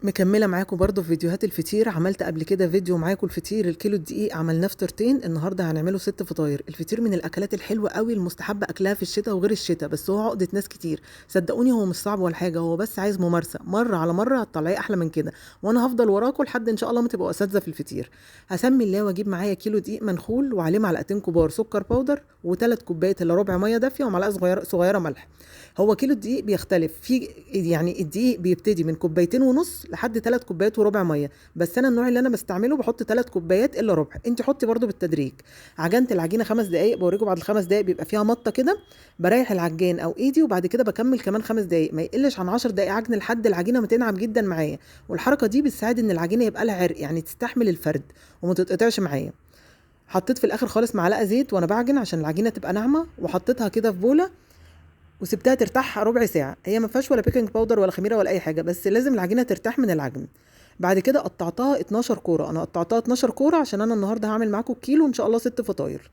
مكمله معاكم برضو في فيديوهات الفطير. عملت قبل كده فيديو معاكم الفطير الكيلو الدقيق عملناه فطيرتين. النهارده هنعمله 6 فطاير. الفطير من الاكلات الحلوه قوي المستحبه اكلها في الشتاء وغير الشتاء، بس هو عقده ناس كتير. صدقوني هو مش صعب ولا حاجه، هو بس عايز ممارسه مره على مره هتطلعيه احلى من كده. وانا هفضل وراكم لحد ان شاء الله ما تبقوا اساتذه في الفطير. هسمي الله واجيب معايا كيلو دقيق منخول وعليه معلقتين كبار سكر باودر وثلاث كوبايات الا ربع ميه دافيه ومعلقه صغيره صغيره ملح. هو كيلو الدقيق بيختلف في يعني الدقيق بيبتدي من كوبايتين ونص لحد 3 كوبايات وربع ميه، بس انا النوع اللي انا بستعمله بحط 3 كوبايات الا ربع. انت حطي برده بالتدريج. عجنت العجينه 5 دقائق، بوريكم بعد ال5 دقائق بيبقى فيها مطه كده. بريح العجان او ايدي وبعد كده بكمل كمان 5 دقائق، ما يقلش عن 10 دقائق عجن لحد العجينه ما تنعم جدا معايا. والحركه دي بتساعد ان العجينه يبقى لها عرق، يعني تستحمل الفرد وما تتقطعش معايا. حطيت في الاخر خالص معلقه زيت وانا بعجن عشان العجينه تبقى ناعمه، وحطيتها كده في بوله وسبتها ترتاح ربع ساعه. هي ما فيهاش ولا بيكنج باودر ولا خميره ولا اي حاجه، بس لازم العجينه ترتاح من العجن. بعد كده قطعتها 12 كوره. انا قطعتها 12 كوره عشان انا النهارده هعمل معاكم كيلو ان شاء الله 6 فطاير.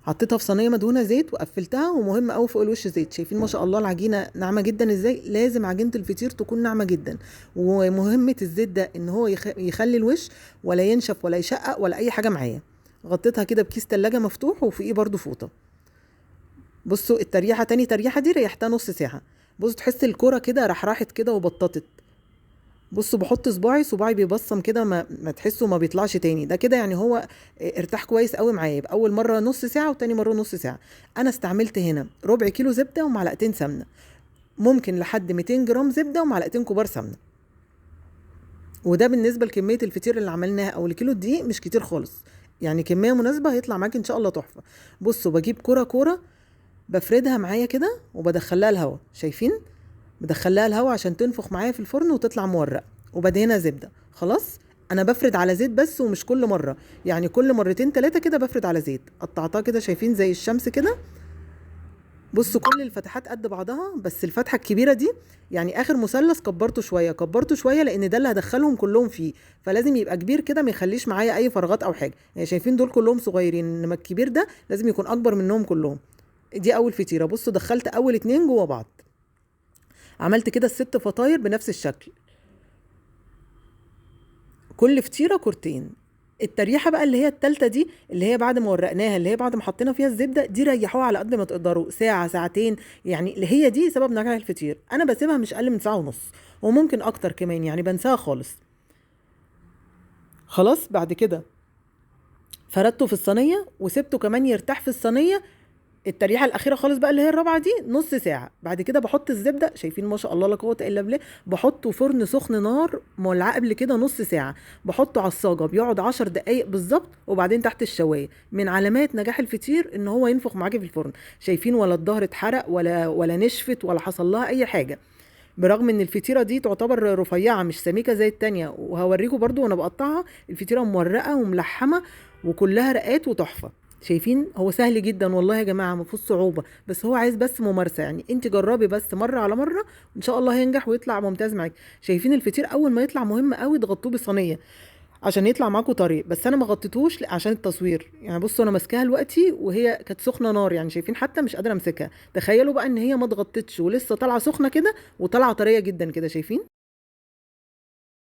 حطيتها في صينيه مدهونه زيت وقفلتها، ومهم قوي فوق الوش زيت. شايفين ما شاء الله العجينه ناعمه جدا ازاي؟ لازم عجينه الفطير تكون ناعمه جدا. ومهمه الزيت ده ان هو يخلي الوش ولا ينشف ولا يشقق ولا اي حاجه معايا. غطيتها كده بكيس تلاجة مفتوح وفوقيه برده فوطه. بصوا التريحه، تاني تريحه دي ريحتها نص ساعه. بصوا تحس الكوره كده راحت كده وبططت. بصوا بحط صباعي بيبصم كده، ما تحسوا ما بيطلعش تاني. ده كده يعني هو ارتاح كويس قوي معايا. يبقى اول مره نص ساعه وتاني مره نص ساعه. انا استعملت هنا ربع كيلو زبده ومعلقتين سمنه، ممكن لحد 200 جرام زبده ومعلقتين كبار سمنه. وده بالنسبه لكميه الفطير اللي عملناها او الكيلو دي مش كتير خالص، يعني كميه مناسبه هيطلع معاكي ان شاء الله تحفه. بصوا بجيب كوره كوره بفردها معايا كده وبدخلها الهواء. شايفين؟ بدخلها الهواء عشان تنفخ معايا في الفرن وتطلع مورق، وبدهنها زبده. خلاص انا بفرد على زيت بس ومش كل مره، يعني كل مرتين 3 كده بفرد على زيت. قطعتها كده شايفين زي الشمس كده. بصوا كل الفتحات قد بعضها، بس الفتحه الكبيره دي يعني اخر مثلث كبرته شويه كبرته شويه، لان ده اللي هدخلهم كلهم فيه. فلازم يبقى كبير كده ما يخليش معايا اي فراغات او حاجه. يعني شايفين دول كلهم صغيرين، انما الكبير ده لازم يكون اكبر منهم كلهم. دي اول فطيره. بصوا دخلت اول 2 جوه بعض. عملت كده ال6 فطاير بنفس الشكل، كل فطيره كورتين. التريحه بقى اللي هي التالتة دي، اللي هي بعد ما ورقناها، اللي هي بعد ما حطينا فيها الزبده دي، ريحوها على قد ما تقدروا ساعه ساعتين. يعني اللي هي دي سبب نجاح الفطير. انا بسيبها مش اقل من ساعه ونص، وممكن اكتر كمان، يعني بنساها خالص. خلاص بعد كده فردته في الصينيه وسبته كمان يرتاح في الصينيه. التريحه الاخيره خالص بقى اللي هي الرابعه دي نص ساعه. بعد كده بحط الزبده. شايفين ما شاء الله لا قوه الا بالله؟ بحطه فرن سخن نار مولعه قبل كده نص ساعه. بحطه على الصاجه بيقعد 10 دقائق بالظبط، وبعدين تحت الشوايه. من علامات نجاح الفطير ان هو ينفخ معاكي في الفرن. شايفين؟ ولا الظهر اتحرق ولا نشفت ولا حصل لها اي حاجه، برغم ان الفطيره دي تعتبر رفيعه مش سميكه زي التانية. وهوريكم برضو وانا بقطعها الفطيره مورقه وملحمه وكلها رقات وتحفه. شايفين؟ هو سهل جدا والله يا جماعه، ما فيهوش صعوبه، بس هو عايز بس ممارسه. يعني انت جربي بس مره على مره ان شاء الله هينجح ويطلع ممتاز معاك. شايفين الفطير اول ما يطلع مهم قوي تغطوه بصينيه عشان يطلع معاكم طري، بس انا ما غطيتهوش عشان التصوير. يعني بصوا انا ماسكاها دلوقتي وهي كانت سخنه نار، يعني شايفين حتى مش قادره امسكها. تخيلوا بقى ان هي ما اتغطتش ولسه طالعه سخنه كده وطالعه طريه جدا كده. شايفين؟